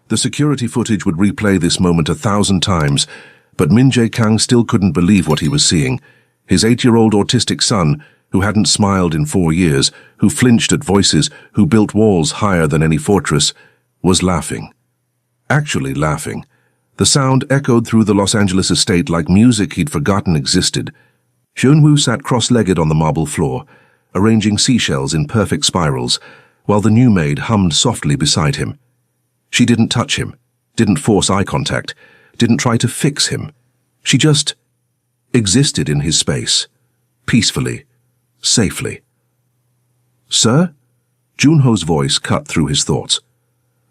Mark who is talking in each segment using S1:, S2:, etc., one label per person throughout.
S1: The security footage would replay this moment 1,000 times, but Min Jae Kang still couldn't believe what he was seeing. His 8-year-old autistic son, who hadn't smiled in 4 years, who flinched at voices, who built walls higher than any fortress, was laughing. Actually laughing. The sound echoed through the Los Angeles estate like music he'd forgotten existed. Hyunwoo sat cross-legged on the marble floor, arranging seashells in perfect spirals, while the new maid hummed softly beside him. She didn't touch him, didn't force eye contact, didn't try to fix him. She just existed in his space, peacefully, safely. "Sir?" Junho's voice cut through his thoughts.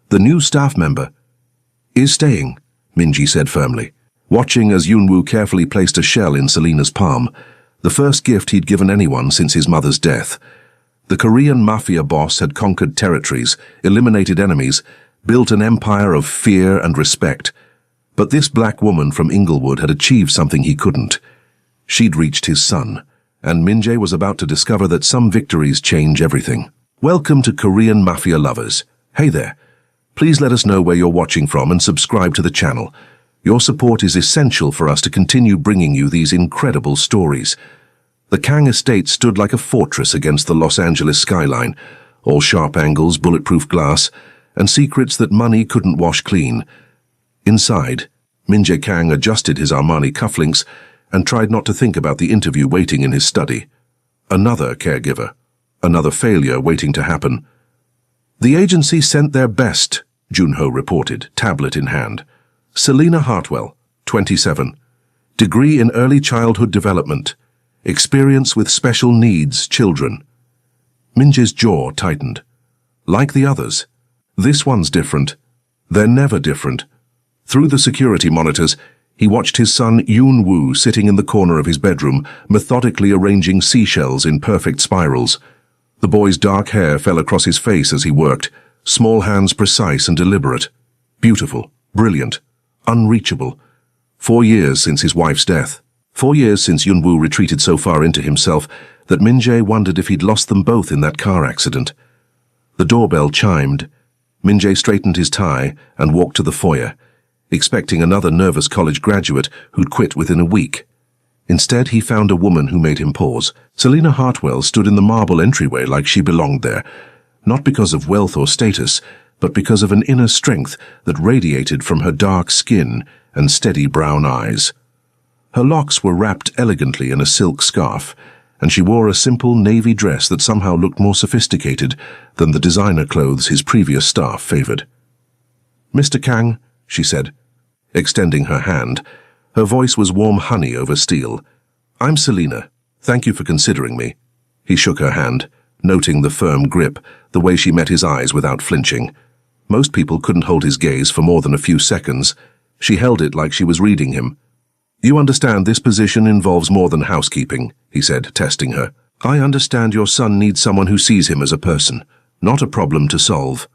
S1: "The new staff member is staying," Minji said firmly, watching as Yunwoo carefully placed a shell in Selena's palm, the first gift he'd given anyone since his mother's death. The Korean Mafia boss had conquered territories, eliminated enemies, built an empire of fear and respect. But this black woman from Inglewood had achieved something he couldn't. She'd reached his son, and Min-jae was about to discover that some victories change everything. Welcome to Korean Mafia lovers. Hey there. Please let us know where you're watching from and subscribe to the channel. Your support is essential for us to continue bringing you these incredible stories. The Kang estate stood like a fortress against the Los Angeles skyline, all sharp angles, bulletproof glass, and secrets that money couldn't wash clean. Inside, Min Jae Kang adjusted his Armani cufflinks and tried not to think about the interview waiting in his study. Another caregiver, another failure waiting to happen. "The agency sent their best," Junho reported, tablet in hand. "Selena Hartwell, 27. Degree in Early Childhood Development. Experience with special needs children." Minjae's jaw tightened. Like the others. This one's different. They're never different. Through the security monitors, he watched his son Yoon-woo sitting in the corner of his bedroom, methodically arranging seashells in perfect spirals. The boy's dark hair fell across his face as he worked, small hands precise and deliberate. Beautiful, brilliant, unreachable. 4 years since his wife's death. 4 years since Yoon-woo retreated so far into himself that Min-jae wondered if he'd lost them both in that car accident. The doorbell chimed. Min-jae straightened his tie and walked to the foyer, expecting another nervous college graduate who'd quit within a week. Instead, he found a woman who made him pause. Selena Hartwell stood in the marble entryway like she belonged there, not because of wealth or status, but because of an inner strength that radiated from her dark skin and steady brown eyes. Her locks were wrapped elegantly in a silk scarf, and she wore a simple navy dress that somehow looked more sophisticated than the designer clothes his previous staff favored. "Mr. Kang," she said, extending her hand. Her voice was warm honey over steel. "I'm Selena. Thank you for considering me." He shook her hand, noting the firm grip, the way she met his eyes without flinching. Most people couldn't hold his gaze for more than a few seconds. She held it like she was reading him. "You understand this position involves more than housekeeping," he said, testing her. "I understand your son needs someone who sees him as a person, not a problem to solve."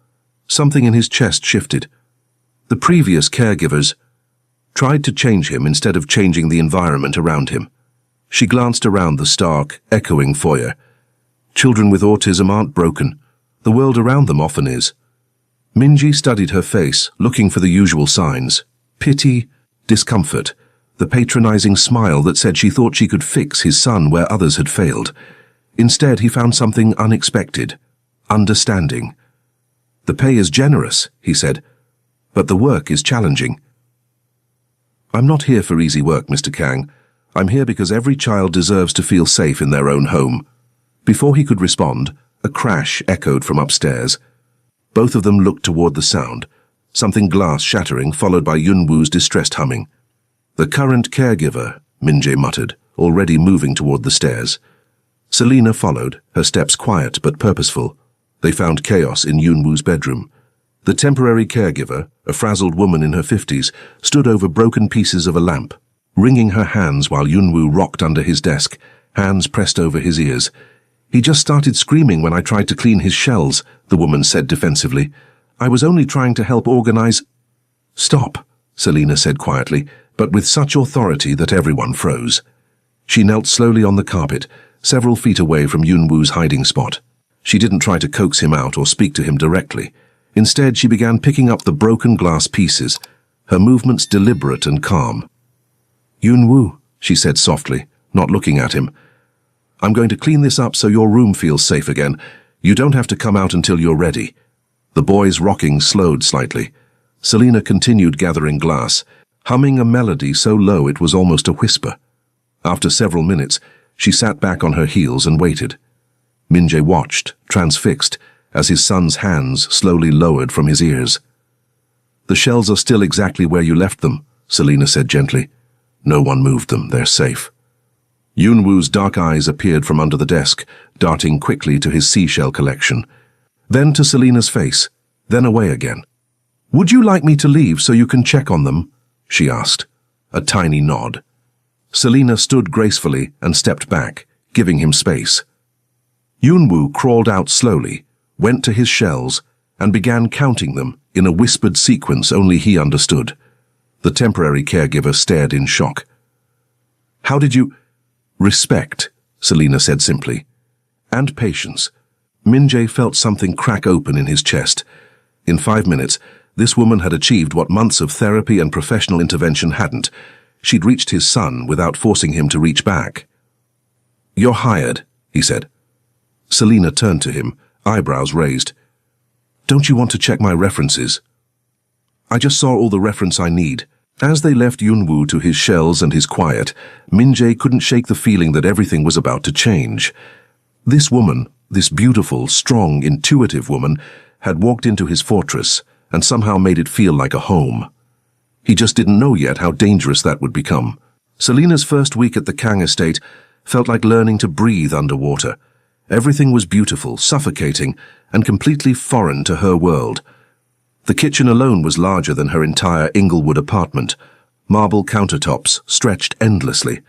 S1: Something in his chest shifted. The previous caregivers tried to change him instead of changing the environment around him. She glanced around the stark, echoing foyer. Children with autism aren't broken. The world around them often is. Minji studied her face, looking for the usual signs. Pity, discomfort, the patronizing smile that said she thought she could fix his son where others had failed. Instead, he found something unexpected. Understanding. "The pay is generous," he said, "but the work is challenging." "I'm not here for easy work, Mr. Kang. I'm here because every child deserves to feel safe in their own home." Before he could respond, a crash echoed from upstairs. Both of them looked toward the sound, something glass shattering followed by Yunwoo's distressed humming. "The current caregiver," Min-jae muttered, already moving toward the stairs. Selena followed, her steps quiet but purposeful. They found chaos in Yunwoo's bedroom. The temporary caregiver, a frazzled woman in her 50s, stood over broken pieces of a lamp, wringing her hands while Yunwoo rocked under his desk, hands pressed over his ears. "He just started screaming when I tried to clean his shells," the woman said defensively. "I was only trying to help organize—" "Stop," Selena said quietly, but with such authority that everyone froze. She knelt slowly on the carpet, several feet away from Yunwoo's hiding spot. She didn't try to coax him out or speak to him directly. Instead, she began picking up the broken glass pieces, her movements deliberate and calm. "Yunwoo," she said softly, not looking at him. "I'm going to clean this up so your room feels safe again. You don't have to come out until you're ready." The boy's rocking slowed slightly. Selina continued gathering glass, humming a melody so low it was almost a whisper. After several minutes, she sat back on her heels and waited. Min-jae watched, transfixed, as his son's hands slowly lowered from his ears. "The shells are still exactly where you left them," Selina said gently. "No one moved them, they're safe." Yunwoo's dark eyes appeared from under the desk, darting quickly to his seashell collection. Then to Selina's face, then away again. "Would you like me to leave so you can check on them?" she asked. A tiny nod. Selina stood gracefully and stepped back, giving him space. Yunwoo crawled out slowly, went to his shells, and began counting them in a whispered sequence only he understood. The temporary caregiver stared in shock. "How did you—" "Respect," Selina said simply. "And patience." Min-jae felt something crack open in his chest. In 5 minutes, this woman had achieved what months of therapy and professional intervention hadn't. She'd reached his son without forcing him to reach back. "You're hired," he said. Selina turned to him, eyebrows raised. "Don't you want to check my references?" "I just saw all the reference I need." As they left Yunwoo to his shells and his quiet, Min-jae couldn't shake the feeling that everything was about to change. This woman, this beautiful, strong, intuitive woman, had walked into his fortress and somehow made it feel like a home. He just didn't know yet how dangerous that would become. Selina's first week at the Kang estate felt like learning to breathe underwater. Everything was beautiful, suffocating, and completely foreign to her world. The kitchen alone was larger than her entire Inglewood apartment. Marble countertops stretched endlessly,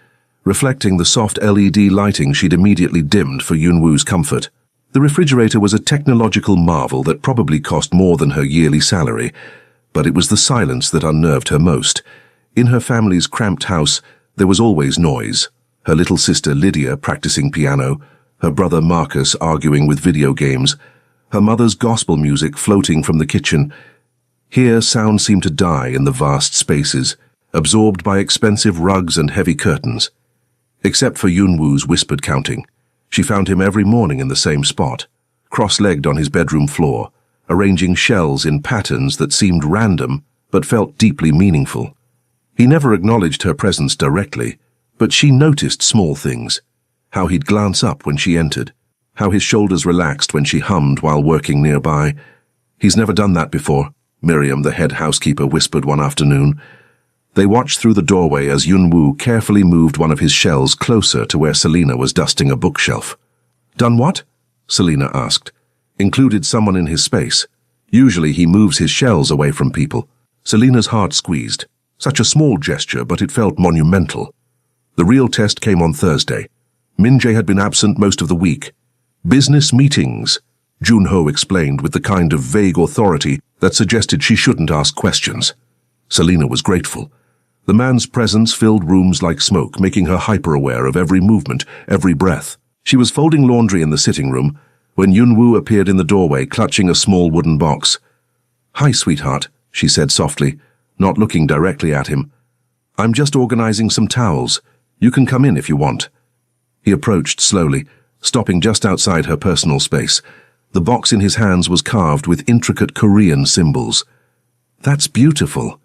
S1: reflecting the soft LED lighting she'd immediately dimmed for Yunwoo's comfort. The refrigerator was a technological marvel that probably cost more than her yearly salary, but it was the silence that unnerved her most. In her family's cramped house, there was always noise. Her little sister Lydia practicing piano, her brother Marcus arguing with video games, her mother's gospel music floating from the kitchen. Here, sound seemed to die in the vast spaces, absorbed by expensive rugs and heavy curtains. Except for Yunwoo's whispered counting, she found him every morning in the same spot, cross-legged on his bedroom floor, arranging shells in patterns that seemed random but felt deeply meaningful. He never acknowledged her presence directly, but she noticed small things. How he'd glance up when she entered, how his shoulders relaxed when she hummed while working nearby. "He's never done that before," Miriam, the head housekeeper, whispered one afternoon. They watched through the doorway as Yunwoo carefully moved one of his shells closer to where Selina was dusting a bookshelf. "Done what?" Selina asked. "Included someone in his space. Usually he moves his shells away from people." Selina's heart squeezed. Such a small gesture, but it felt monumental. The real test came on Thursday. Min-jae had been absent most of the week. "Business meetings," Junho explained with the kind of vague authority that suggested she shouldn't ask questions. Selina was grateful. The man's presence filled rooms like smoke, making her hyper-aware of every movement, every breath. She was folding laundry in the sitting room when Yunwoo appeared in the doorway, clutching a small wooden box. "Hi, sweetheart," she said softly, not looking directly at him. "I'm just organizing some towels. You can come in if you want." He approached slowly, stopping just outside her personal space. The box in his hands was carved with intricate Korean symbols. "That's beautiful,"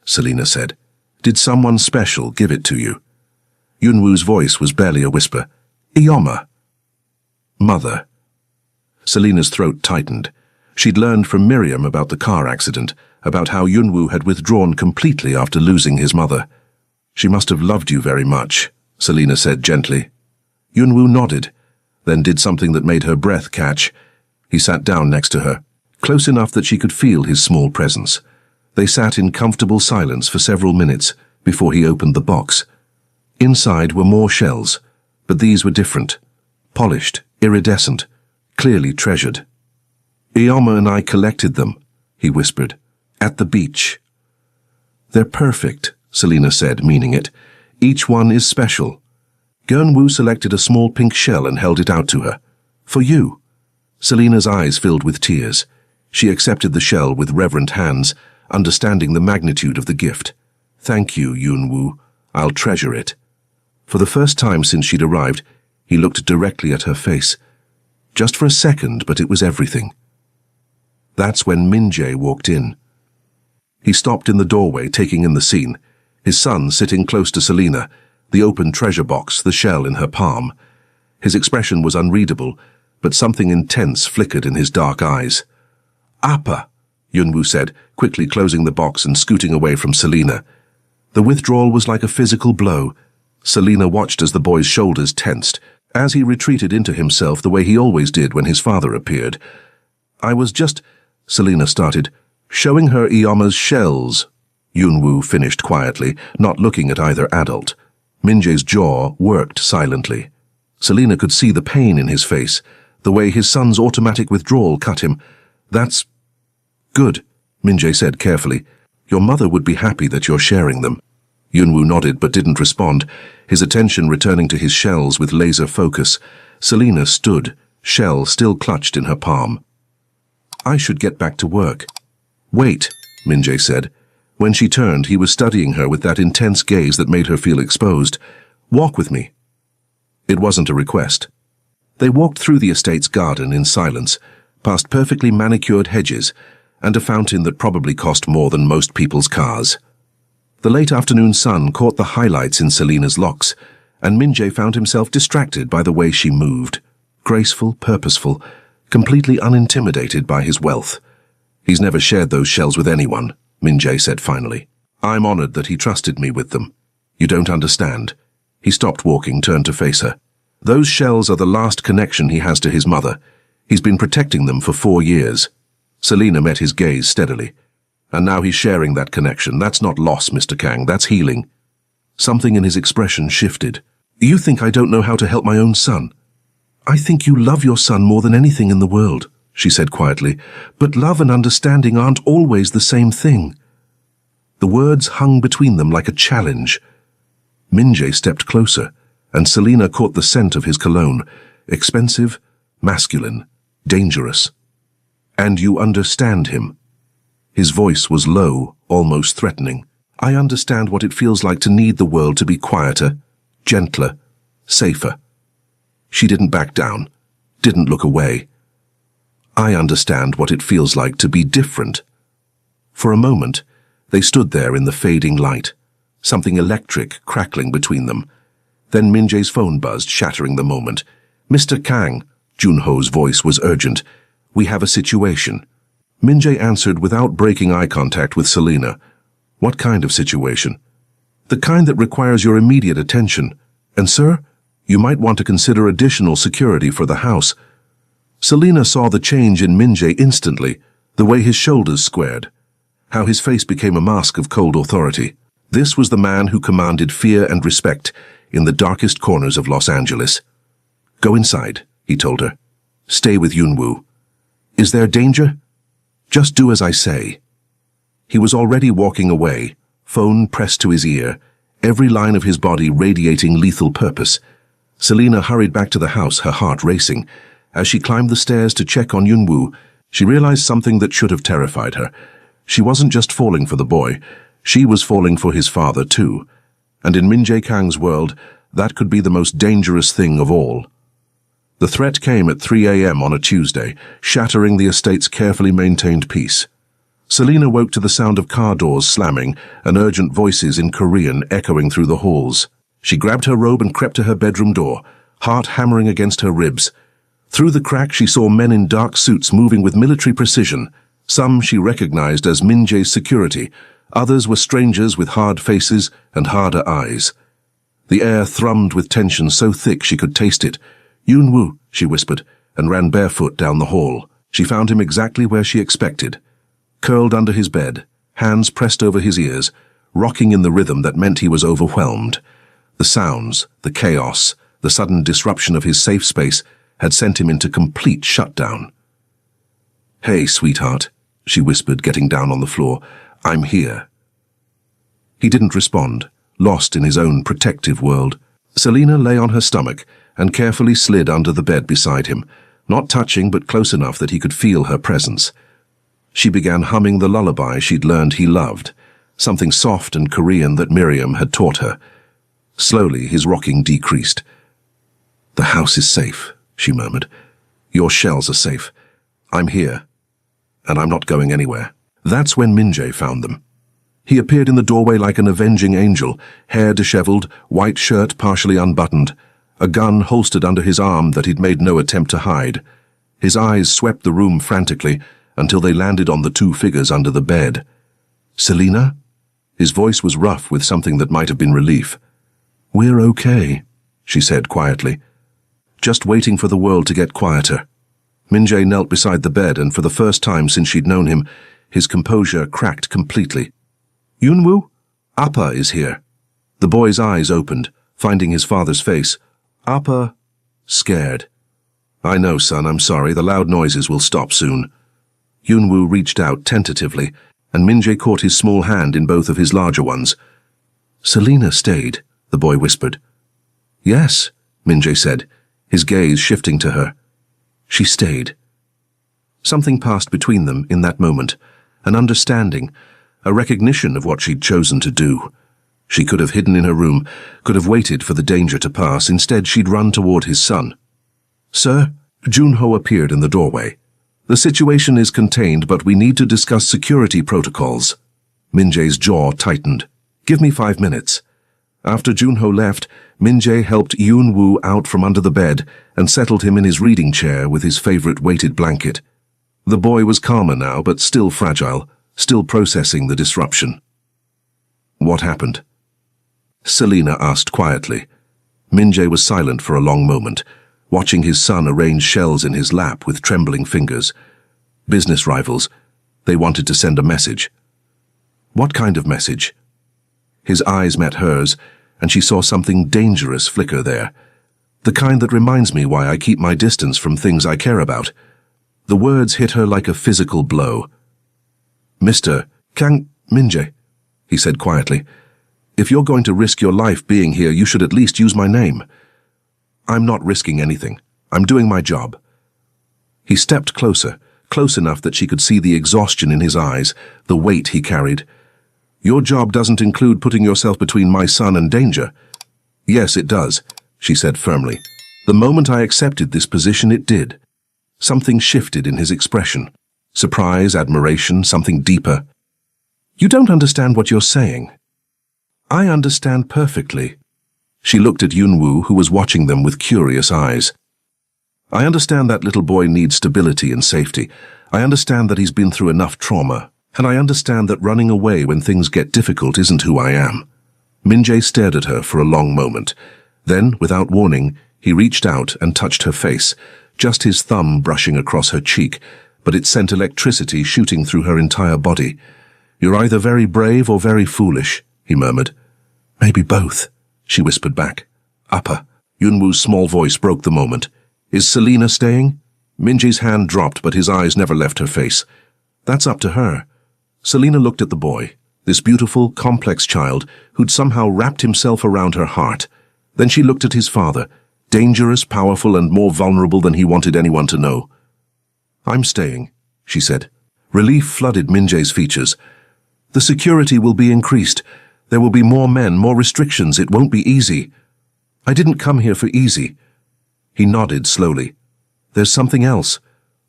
S1: Selina said. "Did someone special give it to you?" Yunwoo's voice was barely a whisper. "Ioma." "Mother." Selina's throat tightened. She'd learned from Miriam about the car accident, about how Yunwoo had withdrawn completely after losing his mother. "She must have loved you very much," Selina said gently. Yunwoo nodded, then did something that made her breath catch. He sat down next to her, close enough that she could feel his small presence. They sat in comfortable silence for several minutes before he opened the box. Inside were more shells, but these were different. Polished, iridescent, clearly treasured. "Ioma and I collected them," he whispered, "at the beach." "They're perfect," Selina said, meaning it. "Each one is special." Yunwoo selected a small pink shell and held it out to her. "For you." Selina's eyes filled with tears. She accepted the shell with reverent hands, understanding the magnitude of the gift. "Thank you, Yunwoo. I'll treasure it." For the first time since she'd arrived, he looked directly at her face. Just for a second, but it was everything. That's when Min-jae walked in. He stopped in the doorway, taking in the scene. His son sitting close to Selena, the open treasure box, the shell in her palm. His expression was unreadable, but something intense flickered in his dark eyes. "Appa," Yunwoo said, quickly closing the box and scooting away from Selena. The withdrawal was like a physical blow. Selena watched as the boy's shoulders tensed, as he retreated into himself the way he always did when his father appeared. "I was just," Selena started, "showing her Iyama's shells." Yunwoo finished quietly, not looking at either adult. Min-jae's jaw worked silently. Selena could see the pain in his face, the way his son's automatic withdrawal cut him. "That's good," Min-jae said carefully. "Your mother would be happy that you're sharing them." Yunwoo nodded but didn't respond, his attention returning to his shells with laser focus. Selena stood, shell still clutched in her palm. "I should get back to work." "Wait," Min-jae said. When she turned, he was studying her with that intense gaze that made her feel exposed. "Walk with me." It wasn't a request. They walked through the estate's garden in silence, past perfectly manicured hedges, and a fountain that probably cost more than most people's cars. The late afternoon sun caught the highlights in Selena's locks, and Min-jae found himself distracted by the way she moved. Graceful, purposeful, completely unintimidated by his wealth. "He's never shared those shells with anyone," Min-jae said finally. "I'm honored that he trusted me with them. You don't understand." He stopped walking, turned to face her. "Those shells are the last connection he has to his mother. He's been protecting them for 4 years. Selena met his gaze steadily. "And now he's sharing that connection. That's not loss, Mr. Kang. That's healing." Something in his expression shifted. "You think I don't know how to help my own son?" "I think you love your son more than anything in the world," she said quietly. "But love and understanding aren't always the same thing." The words hung between them like a challenge. Min-jae stepped closer, and Selena caught the scent of his cologne. Expensive, masculine, dangerous. "And you understand him?" His voice was low, almost threatening. "I understand what it feels like to need the world to be quieter, gentler, safer." She didn't back down, didn't look away. "I understand what it feels like to be different." For a moment, they stood there in the fading light, something electric crackling between them. Then Min-jae's phone buzzed, shattering the moment. "Mr. Kang," Junho's voice was urgent. "We have a situation." Min-jae answered without breaking eye contact with Selena. "What kind of situation?" "The kind that requires your immediate attention. And sir, you might want to consider additional security for the house." Selena saw the change in Min-jae instantly, the way his shoulders squared, how his face became a mask of cold authority. This was the man who commanded fear and respect in the darkest corners of Los Angeles. "Go inside," he told her. "Stay with Yunwoo. Is there danger? Just do as I say." He was already walking away, phone pressed to his ear, every line of his body radiating lethal purpose. Selena hurried back to the house, her heart racing. As she climbed the stairs to check on Yunwoo, she realized something that should have terrified her. She wasn't just falling for the boy, she was falling for his father too. And in Min-jae Kang's world, that could be the most dangerous thing of all. The threat came at 3 a.m. on a Tuesday, shattering the estate's carefully maintained peace. Selena woke to the sound of car doors slamming and urgent voices in Korean echoing through the halls. She grabbed her robe and crept to her bedroom door, heart hammering against her ribs. Through the crack she saw men in dark suits moving with military precision. Some she recognized as Min-jae's security, others were strangers with hard faces and harder eyes. The air thrummed with tension so thick she could taste it. "Yunwoo," she whispered, and ran barefoot down the hall. She found him exactly where she expected. Curled under his bed, hands pressed over his ears, rocking in the rhythm that meant he was overwhelmed. The sounds, the chaos, the sudden disruption of his safe space had sent him into complete shutdown. "Hey, sweetheart," she whispered, getting down on the floor. "I'm here." He didn't respond, lost in his own protective world. Selena lay on her stomach and carefully slid under the bed beside him, not touching but close enough that he could feel her presence. She began humming the lullaby she'd learned he loved, something soft and Korean that Miriam had taught her. Slowly, his rocking decreased. "The house is safe," she murmured. "Your shells are safe. I'm here, and I'm not going anywhere." That's when Min-jae found them. He appeared in the doorway like an avenging angel, hair disheveled, white shirt partially unbuttoned, a gun holstered under his arm that he'd made no attempt to hide. His eyes swept the room frantically until they landed on the two figures under the bed. "Selina?" His voice was rough with something that might have been relief. "We're okay," she said quietly. "Just waiting for the world to get quieter." Min-jae knelt beside the bed, and for the first time since she'd known him, his composure cracked completely. "Yoonwoo? Appa is here." The boy's eyes opened, finding his father's face. "Appa," scared. "I know, son, I'm sorry. The loud noises will stop soon." Yoonwoo reached out tentatively, and Min-jae caught his small hand in both of his larger ones. "Selina stayed," the boy whispered. "Yes," Min-jae said, his gaze shifting to her. "She stayed." Something passed between them in that moment, an understanding, a recognition of what she'd chosen to do. She could have hidden in her room, could have waited for the danger to pass. Instead, she'd run toward his son. "Sir?" Junho appeared in the doorway. "The situation is contained, but we need to discuss security protocols." Min-jae's jaw tightened. "Give me 5 minutes." After Junho left, Min-jae helped Yoon-woo out from under the bed and settled him in his reading chair with his favorite weighted blanket. The boy was calmer now, but still fragile, still processing the disruption. "What happened?" Selina asked quietly. Min-jae was silent for a long moment, watching his son arrange shells in his lap with trembling fingers. Business rivals. They wanted to send a message. What kind of message? His eyes met hers, and she saw something dangerous flicker there. The kind that reminds me why I keep my distance from things I care about. The words hit her like a physical blow. "Mr. Kang Min-jae," he said quietly, "if you're going to risk your life being here, you should at least use my name." "I'm not risking anything. I'm doing my job." He stepped closer, close enough that she could see the exhaustion in his eyes, the weight he carried. "Your job doesn't include putting yourself between my son and danger." "Yes, it does," she said firmly. "The moment I accepted this position, it did." Something shifted in his expression. Surprise, admiration, something deeper. "You don't understand what you're saying." "I understand perfectly." She looked at Yoon-woo, who was watching them with curious eyes. "I understand that little boy needs stability and safety. I understand that he's been through enough trauma. And I understand that running away when things get difficult isn't who I am." Min-jae stared at her for a long moment. Then, without warning, he reached out and touched her face, just his thumb brushing across her cheek, but it sent electricity shooting through her entire body. "You're either very brave or very foolish," he murmured. "Maybe both," she whispered back. "Appa." Yoon-woo's small voice broke the moment. "Is Selina staying?" Min-jae's hand dropped, but his eyes never left her face. "That's up to her." Selina looked at the boy, this beautiful, complex child who'd somehow wrapped himself around her heart. Then she looked at his father, dangerous, powerful, and more vulnerable than he wanted anyone to know. "I'm staying," she said. Relief flooded Min-jae's features. "The security will be increased. There will be more men, more restrictions. It won't be easy." "I didn't come here for easy." He nodded slowly. "There's something else.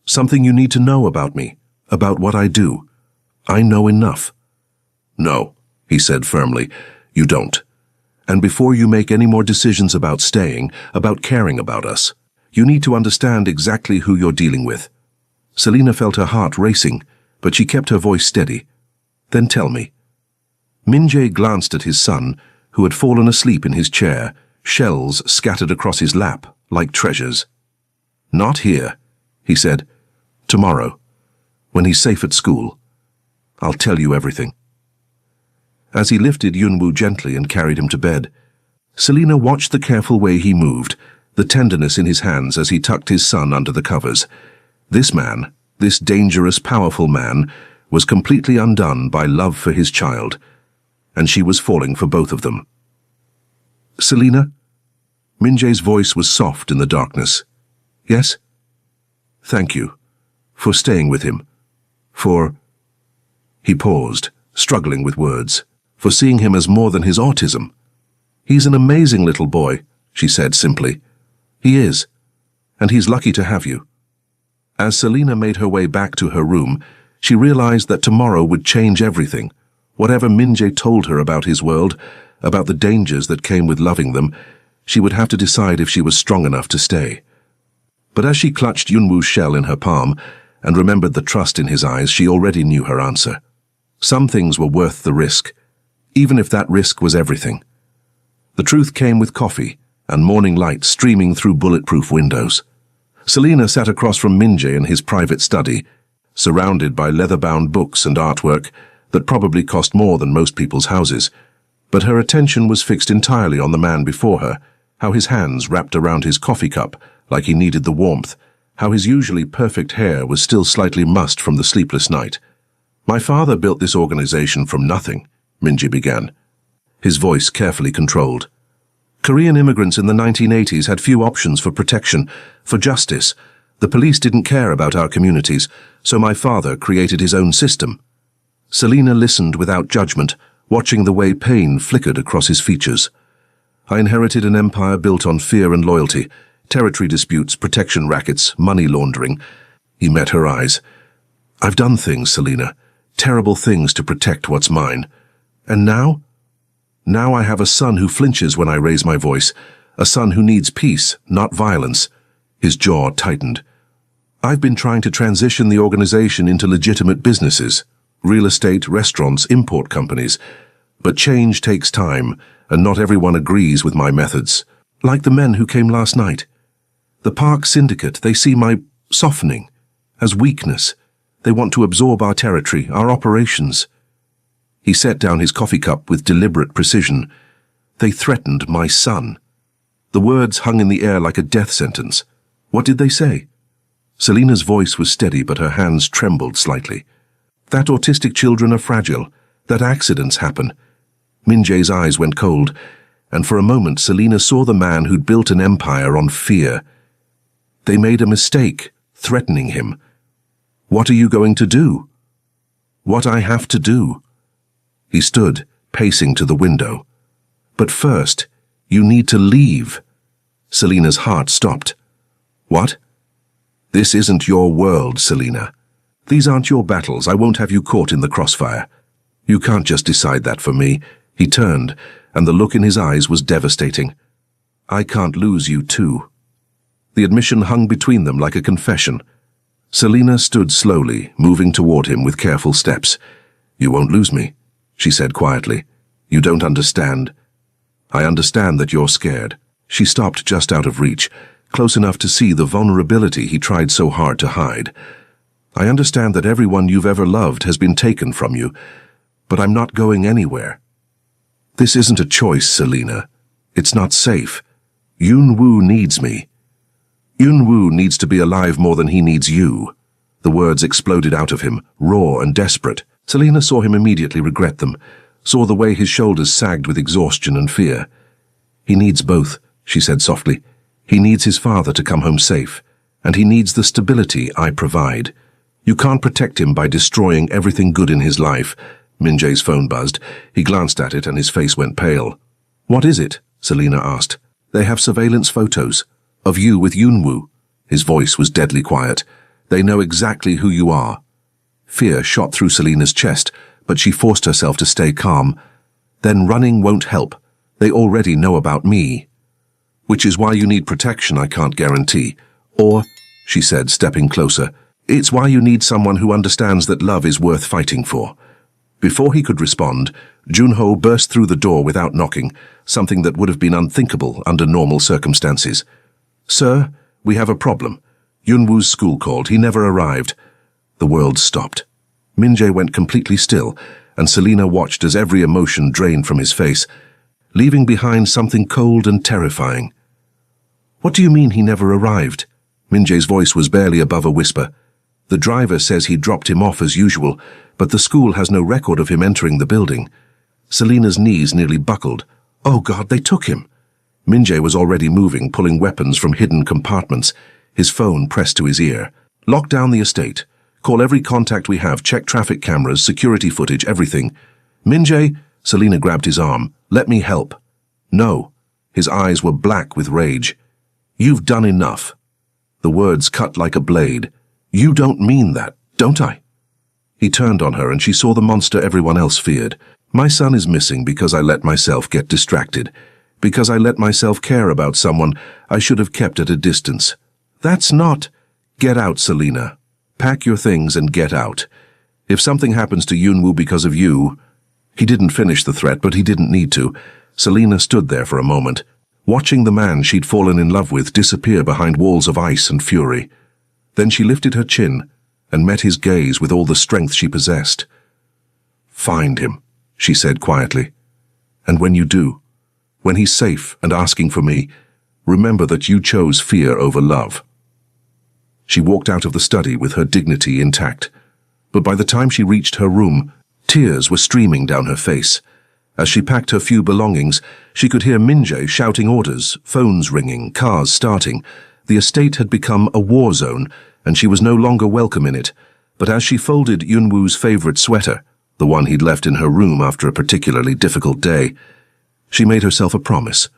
S1: Something you need to know about me, about what I do. I know enough." "No," he said firmly, "you don't. And before you make any more decisions about staying, about caring about us, you need to understand exactly who you're dealing with." Selina felt her heart racing, but she kept her voice steady. "Then tell me." Min-jae glanced at his son, who had fallen asleep in his chair, shells scattered across his lap like treasures. "Not here," he said. "Tomorrow, when he's safe at school. I'll tell you everything." As he lifted Yoon-woo gently and carried him to bed, Selina watched the careful way he moved, the tenderness in his hands as he tucked his son under the covers. This man, this dangerous, powerful man, was completely undone by love for his child, and she was falling for both of them. "Selina?" Min-jae's voice was soft in the darkness. "Yes?" "Thank you for staying with him. For... He paused, struggling with words. For seeing him as more than his autism. He's an amazing little boy, she said simply. He is. And he's lucky to have you. As Selina made her way back to her room, she realized that tomorrow would change everything. Whatever Min-jae told her about his world, about the dangers that came with loving them, she would have to decide if she was strong enough to stay. But as she clutched Yunwoo's shell in her palm and remembered the trust in his eyes, she already knew her answer. Some things were worth the risk, even if that risk was everything. The truth came with coffee and morning light streaming through bulletproof windows. Selina sat across from Min-jae in his private study, surrounded by leather-bound books and artwork that probably cost more than most people's houses, but her attention was fixed entirely on the man before her, how his hands wrapped around his coffee cup like he needed the warmth, how his usually perfect hair was still slightly mussed from the sleepless night. "My father built this organization from nothing," Min-jae began, his voice carefully controlled. "Korean immigrants in the 1980s had few options for protection, for justice. The police didn't care about our communities, so my father created his own system." Selina listened without judgment, watching the way pain flickered across his features. "I inherited an empire built on fear and loyalty, territory disputes, protection rackets, money laundering." He met her eyes. "I've done things, Selina, terrible things to protect what's mine. And now? Now I have a son who flinches when I raise my voice, a son who needs peace, not violence." His jaw tightened. "I've been trying to transition the organization into legitimate businesses, real estate, restaurants, import companies. But change takes time, and not everyone agrees with my methods. Like the men who came last night. The Park Syndicate, they see my softening as weakness. They want to absorb our territory, our operations." He set down his coffee cup with deliberate precision. "They threatened my son." The words hung in the air like a death sentence. "What did they say?" Selina's voice was steady, but her hands trembled slightly. "That autistic children are fragile, that accidents happen." Min-jae's eyes went cold, and for a moment Selina saw the man who'd built an empire on fear. They made a mistake, threatening him. "What are you going to do?" "What I have to do." He stood, pacing to the window. "But first, you need to leave." Selina's heart stopped. "What?" "This isn't your world, Selina. These aren't your battles. I won't have you caught in the crossfire. You can't just decide that for me." He turned, and the look in his eyes was devastating. "I can't lose you too." The admission hung between them like a confession. Selina stood slowly, moving toward him with careful steps. "You won't lose me," she said quietly. "You don't understand." "I understand that you're scared." She stopped just out of reach, close enough to see the vulnerability he tried so hard to hide. "I understand that everyone you've ever loved has been taken from you, but I'm not going anywhere." "This isn't a choice, Selina. It's not safe. Yunwoo needs me. Yunwoo needs to be alive more than he needs you." The words exploded out of him, raw and desperate. Selina saw him immediately regret them, saw the way his shoulders sagged with exhaustion and fear. "He needs both," she said softly. "He needs his father to come home safe, and he needs the stability I provide. You can't protect him by destroying everything good in his life." Min-jae's phone buzzed. He glanced at it and his face went pale. "What is it?" Selina asked. "They have surveillance photos of you with Yunwoo." His voice was deadly quiet. "They know exactly who you are." Fear shot through Selina's chest, but she forced herself to stay calm. "Then running won't help. They already know about me. Which is why you need protection I can't guarantee. Or," she said, stepping closer, "it's why you need someone who understands that love is worth fighting for." Before he could respond, Junho burst through the door without knocking, something that would have been unthinkable under normal circumstances. "Sir, we have a problem. Yunwoo's school called. He never arrived." The world stopped. Min-jae went completely still, and Selina watched as every emotion drained from his face, leaving behind something cold and terrifying. "What do you mean he never arrived?" Min-jae's voice was barely above a whisper. "The driver says he dropped him off as usual, but the school has no record of him entering the building." Selina's knees nearly buckled. "Oh God, they took him!" Min-jae was already moving, pulling weapons from hidden compartments, his phone pressed to his ear. "Lock down the estate. Call every contact we have, check traffic cameras, security footage, everything. Min-jae, Selina grabbed his arm. Let me help. No. His eyes were black with rage. You've done enough. The words cut like a blade. You don't mean that, don't I? He turned on her and she saw the monster everyone else feared. My son is missing because I let myself get distracted. Because I let myself care about someone I should have kept at a distance. That's not... Get out, Selina. Pack your things and get out. If something happens to Yunwoo because of you... He didn't finish the threat, but he didn't need to. Selina stood there for a moment, watching the man she'd fallen in love with disappear behind walls of ice and fury. Then she lifted her chin and met his gaze with all the strength she possessed. Find him, she said quietly. And when you do, when he's safe and asking for me, remember that you chose fear over love. She walked out of the study with her dignity intact, but by the time she reached her room, tears were streaming down her face. As she packed her few belongings, she could hear Min-jae shouting orders, phones ringing, cars starting. The estate had become a war zone, and she was no longer welcome in it. But as she folded Yunwoo's favorite sweater, the one he'd left in her room after a particularly difficult day, she made herself a promise.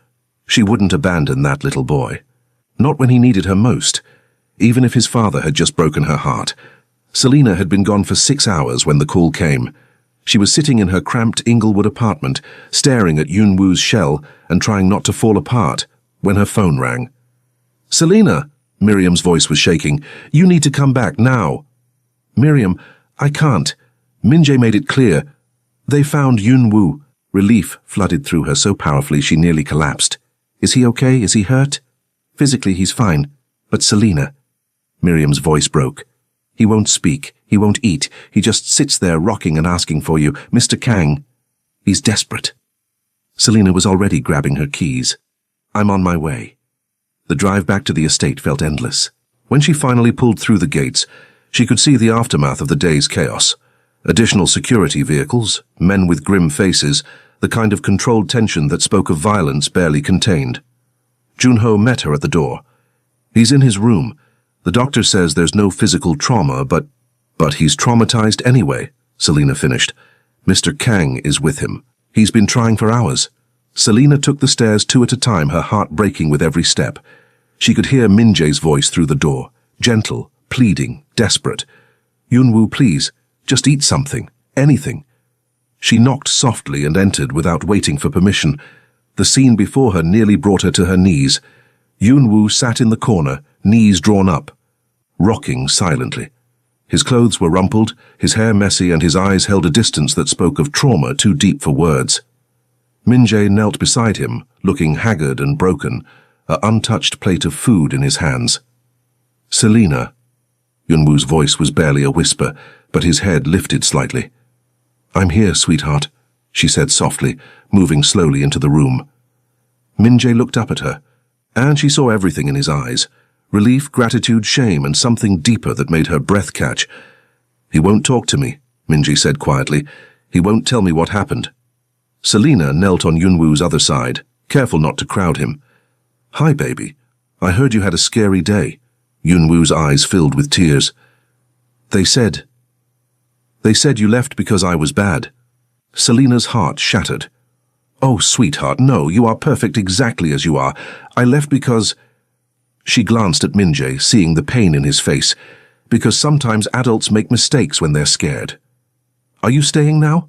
S1: She wouldn't abandon that little boy. Not when he needed her most, even if his father had just broken her heart. Selina had been gone for 6 hours when the call came. She was sitting in her cramped Inglewood apartment, staring at Yunwoo's shell and trying not to fall apart, when her phone rang. Selina, Miriam's voice was shaking. You need to come back now. Miriam, I can't. Min-jae made it clear. They found Yunwoo. Relief flooded through her so powerfully she nearly collapsed. Is he okay? Is he hurt? Physically, he's fine. But Selina... Miriam's voice broke. He won't speak. He won't eat. He just sits there rocking and asking for you. Mr. Kang. He's desperate. Selina was already grabbing her keys. I'm on my way. The drive back to the estate felt endless. When she finally pulled through the gates, she could see the aftermath of the day's chaos. Additional security vehicles, men with grim faces, the kind of controlled tension that spoke of violence barely contained. Junho met her at the door. He's in his room. The doctor says there's no physical trauma, but he's traumatized anyway, Selina finished. Mr. Kang is with him. He's been trying for hours. Selina took the stairs 2 at a time, her heart breaking with every step. She could hear Min-jae's voice through the door, gentle, pleading, desperate. Yunwoo, please, just eat something, anything. She knocked softly and entered without waiting for permission. The scene before her nearly brought her to her knees. Yunwoo sat in the corner, knees drawn up, rocking silently. His clothes were rumpled, his hair messy, and his eyes held a distance that spoke of trauma too deep for words. Min-jae knelt beside him, looking haggard and broken, an untouched plate of food in his hands. Selina. Yunwoo's voice was barely a whisper, but his head lifted slightly. I'm here, sweetheart, she said softly, moving slowly into the room. Min-jae looked up at her, and she saw everything in his eyes. Relief, gratitude, shame, and something deeper that made her breath catch. He won't talk to me, Min-jae said quietly. He won't tell me what happened. Selina knelt on Yunwoo's other side, careful not to crowd him. Hi, baby. I heard you had a scary day. Yunwoo's eyes filled with tears. They said you left because I was bad. Selina's heart shattered. Oh, sweetheart, no, you are perfect exactly as you are. I left because... She glanced at Min-jae, seeing the pain in his face, because sometimes adults make mistakes when they're scared. Are you staying now?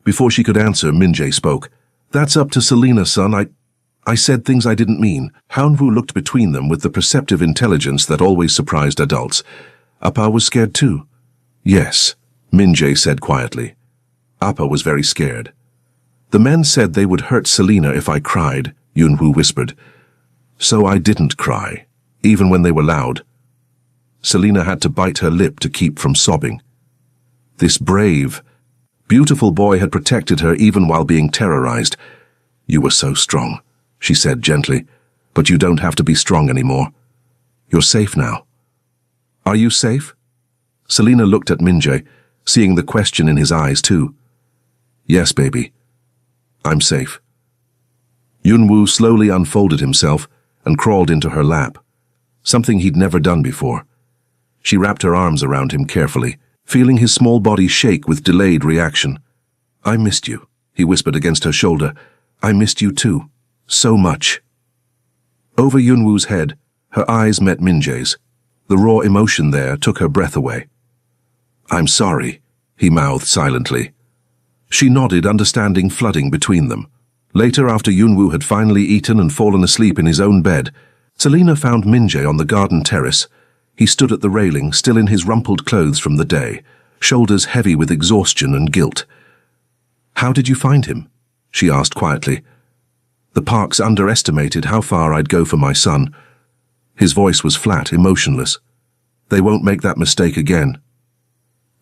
S1: Before she could answer, Min-jae spoke. That's up to Selina, son. I said things I didn't mean. Hyunwoo looked between them with the perceptive intelligence that always surprised adults. Appa was scared too. Yes, Min-jae said quietly. Appa was very scared. The men said they would hurt Selina if I cried, Yunwoo whispered. So I didn't cry, even when they were loud. Selina had to bite her lip to keep from sobbing. This brave, beautiful boy had protected her even while being terrorized. You were so strong, she said gently, but you don't have to be strong anymore. You're safe now. Are you safe? Selina looked at Min-jae, seeing the question in his eyes too. Yes, baby. I'm safe. Yunwoo slowly unfolded himself and crawled into her lap, something he'd never done before. She wrapped her arms around him carefully, feeling his small body shake with delayed reaction. "I missed you," he whispered against her shoulder. "I missed you too. So much." Over Yunwoo's head, her eyes met Min-jae's. The raw emotion there took her breath away. "I'm sorry," he mouthed silently. She nodded, understanding flooding between them. Later, after Yunwoo had finally eaten and fallen asleep in his own bed, Selina found Min-jae on the garden terrace. He stood at the railing, still in his rumpled clothes from the day, shoulders heavy with exhaustion and guilt. "How did you find him?" she asked quietly. "The Parks underestimated how far I'd go for my son." His voice was flat, emotionless. "They won't make that mistake again."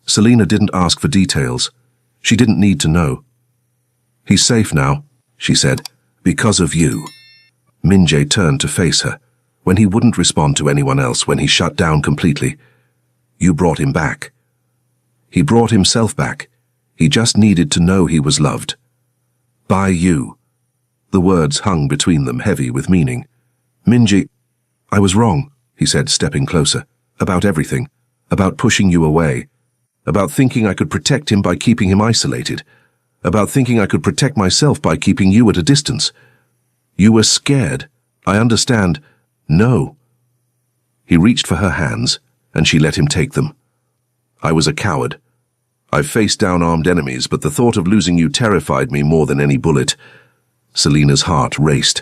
S1: Selina didn't ask for details. She didn't need to know. "He's safe now," she said, "because of you." Min-jae turned to face her. When he wouldn't respond to anyone else, when he shut down completely. "You brought him back." He brought himself back. He just needed to know he was loved. "By you." The words hung between them, heavy with meaning. "Min-jae, I was wrong," he said, stepping closer. "About everything. About pushing you away. About thinking I could protect him by keeping him isolated. About thinking I could protect myself by keeping you at a distance. You were scared. I understand. No." He reached for her hands, and she let him take them. "I was a coward. I've faced down armed enemies, but the thought of losing you terrified me more than any bullet." Selina's heart raced.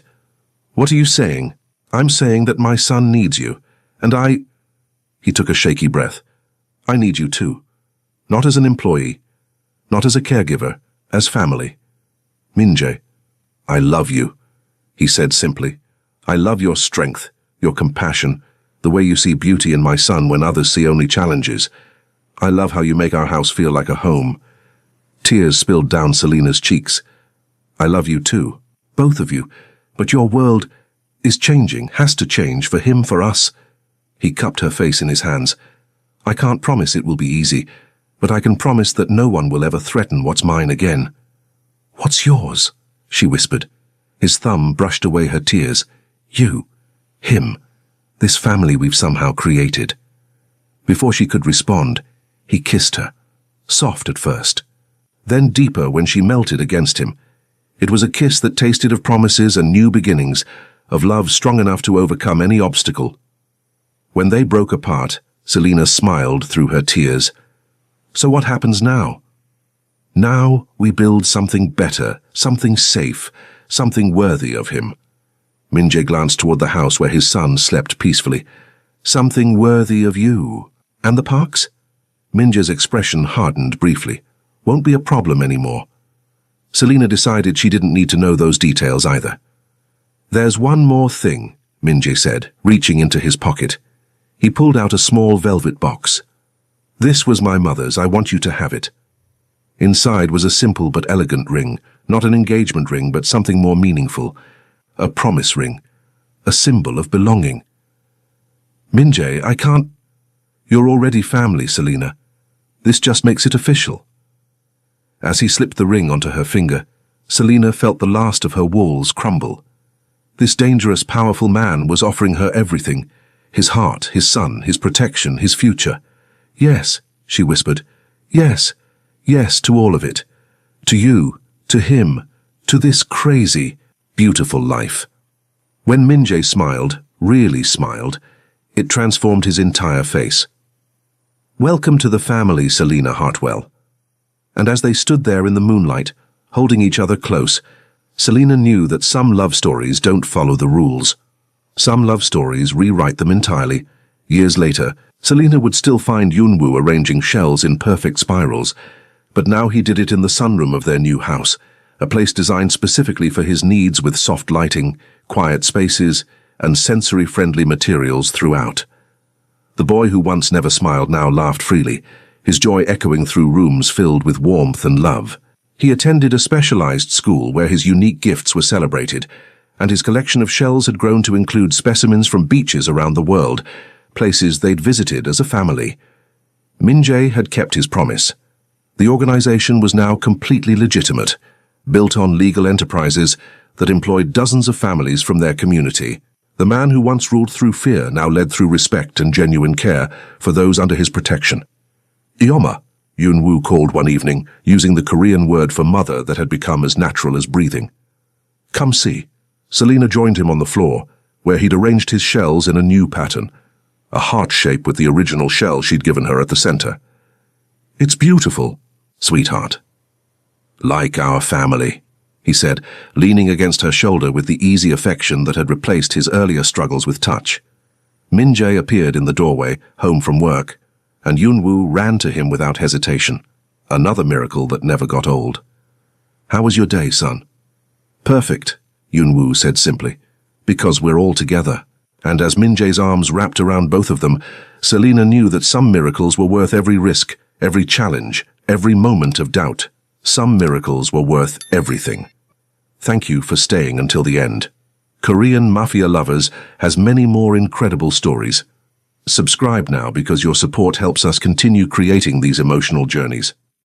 S1: "What are you saying?" "I'm saying that my son needs you, and I—" He took a shaky breath. "I need you too. Not as an employee, not as a caregiver, as family. Min-jae, I love you," he said simply. "I love your strength, your compassion, the way you see beauty in my son when others see only challenges. I love how you make our house feel like a home." Tears spilled down Selina's cheeks. "I love you too, both of you, but your world is changing, has to change, for him, for us." He cupped her face in his hands. "I can't promise it will be easy, but I can promise that no one will ever threaten what's mine again." "What's yours?" she whispered. His thumb brushed away her tears. "You, him, this family we've somehow created." Before she could respond, he kissed her, soft at first, then deeper when she melted against him. It was a kiss that tasted of promises and new beginnings, of love strong enough to overcome any obstacle. When they broke apart, Selina smiled through her tears. "So what happens now?" "Now we build something better, something safe, something worthy of him." Min-jae glanced toward the house where his son slept peacefully. "Something worthy of you. And the Parks?" Min-jae's expression hardened briefly. "Won't be a problem anymore." Selina decided she didn't need to know those details either. "There's one more thing," Min-jae said, reaching into his pocket. He pulled out a small velvet box. "This was my mother's. I want you to have it." Inside was a simple but elegant ring, not an engagement ring, but something more meaningful. A promise ring, a symbol of belonging. "Min-jae, I can't—" "You're already family, Selina. This just makes it official." As he slipped the ring onto her finger, Selina felt the last of her walls crumble. This dangerous, powerful man was offering her everything. His heart, his son, his protection, his future. "Yes," she whispered. "Yes, yes to all of it. To you, to him, to this crazy, beautiful life." When Min-jae smiled, really smiled, it transformed his entire face. "Welcome to the family, Selina Hartwell." And as they stood there in the moonlight, holding each other close, Selina knew that some love stories don't follow the rules. Some love stories rewrite them entirely. Years later, Selina would still find Yunwoo arranging shells in perfect spirals, but now he did it in the sunroom of their new house, a place designed specifically for his needs with soft lighting, quiet spaces, and sensory-friendly materials throughout. The boy who once never smiled now laughed freely, his joy echoing through rooms filled with warmth and love. He attended a specialized school where his unique gifts were celebrated, and his collection of shells had grown to include specimens from beaches around the world, places they'd visited as a family. Min-jae had kept his promise. The organization was now completely legitimate, built on legal enterprises that employed dozens of families from their community. The man who once ruled through fear now led through respect and genuine care for those under his protection. Ioma, Yun-woo called one evening, using the Korean word for mother that had become as natural as breathing. Come see. Selena joined him on the floor, where he'd arranged his shells in a new pattern, a heart shape with the original shell she'd given her at the center. It's beautiful, sweetheart. Like our family, he said, leaning against her shoulder with the easy affection that had replaced his earlier struggles with touch. Min-jae appeared in the doorway, home from work, and Yun-woo ran to him without hesitation, another miracle that never got old. How was your day, son? Perfect, Yun-woo said simply, because we're all together. And as Min-jae's arms wrapped around both of them, Selena knew that some miracles were worth every risk, every challenge, every moment of doubt. Some miracles were worth everything. Thank you for staying until the end. Korean Mafia Lovers has many more incredible stories. Subscribe now because your support helps us continue creating these emotional journeys.